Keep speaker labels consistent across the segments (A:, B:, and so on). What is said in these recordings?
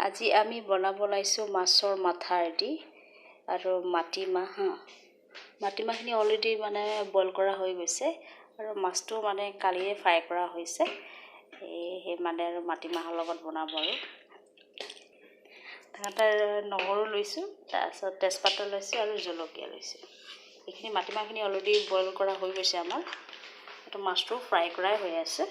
A: আজি আমি বনাব লাইছোঁ মাছৰ মাথাৰ দি আৰু মাটিমাহখিনি অলৰেডি মানে বইল কৰা হৈ গৈছে আৰু মাছটো মানে কালিয়ে ফ্ৰাই কৰা হৈছে এই মানে আৰু মাটিমাহৰ লগত বনাব আৰু তাতে নহৰু লৈছোঁ তাৰপিছত তেজপাত লৈছোঁ আৰু জলকীয়া লৈছোঁ এইখিনি মাটিমাহখিনি অলৰেডি বইল কৰা হৈ গৈছে আমাৰ এইটো মাছটো ফ্ৰাই কৰাই হৈ আছে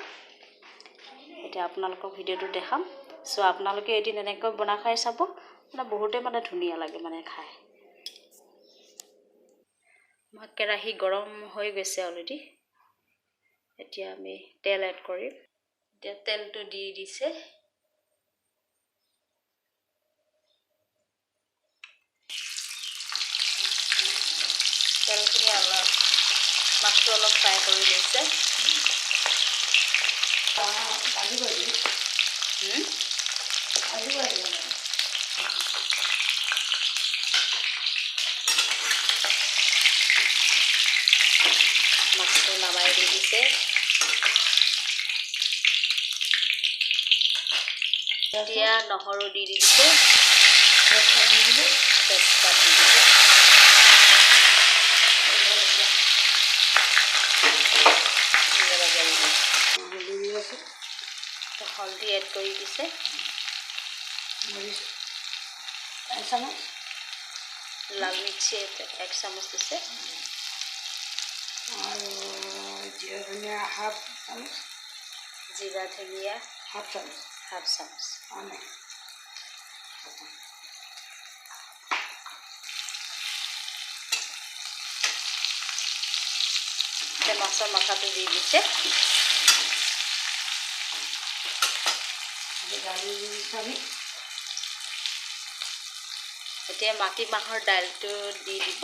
A: এতিয়া আপোনালোকক ভিডিঅ'টো দেখাম সো আপোনালোকে এদিন এনেকৈ বনা খাই চাব মানে বহুতে মানে ধুনীয়া লাগে মানে খাই কেৰাহী গৰম হৈ গৈছে অলৰেডি এতিয়া আমি তেল এড কৰিম এতিয়া তেলটো দি দিছে তেলখিনি অলপ মাছটো অলপ ফ্ৰাই কৰি লৈছে মাছটো নামাই দি দিছে এতিয়া নহৰু দি দিছে তেজপাত দি দিছে हल्दी एड कर दिसे लाल मिर्ची 1 चामच दिसे जीरा धनिया हाफ चामच माछर माथा तो दी दिसे এতিয়া মাটিমাহৰ দাইলটো দি দিব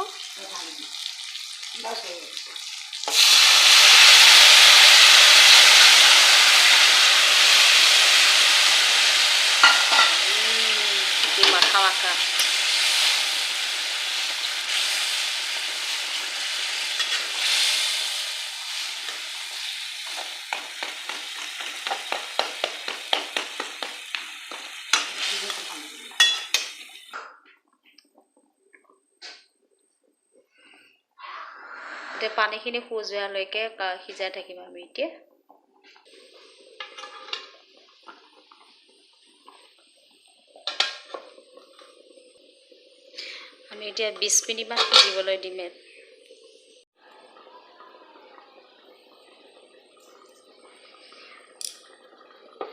A: মাখা মাখা এতিয়া পানীখিনি শুজোৱালৈকে সিজাই থাকিম আমি এতিয়া আমি এতিয়া 20 মিনিটমান সিজিবলৈ দিম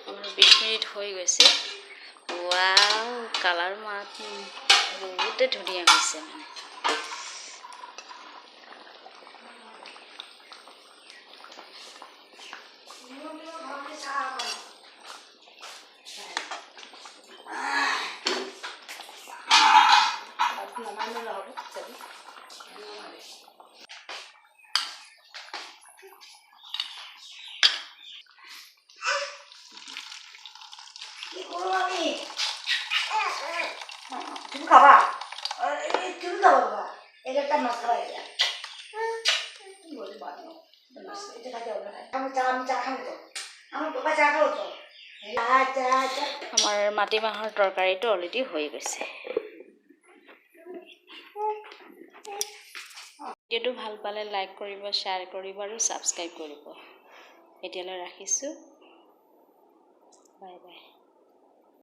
A: আমাৰ 20 মিনিট হৈ গৈছে ওয়াও কালাৰ মাত বহুত ধুনীয়া হৈছে মানে
B: তুমি খাবা তুমি খাবা বাবা একটা মাছ খাওয়া যায় বলে বানো মাছ এটা খাতে হবে আমি চা খাবো তো আমার বাবা চা খাবো তো
A: আমাৰ মাটিমাহৰ তৰকাৰীটো অলৰেডি হৈ গৈছে ভিডিঅ'টো ভাল পালে লাইক কৰিব শ্বেয়াৰ কৰিব আৰু সাবস্ক্ৰাইব কৰিব এতিয়ালৈ ৰাখিছোঁ বাই বাই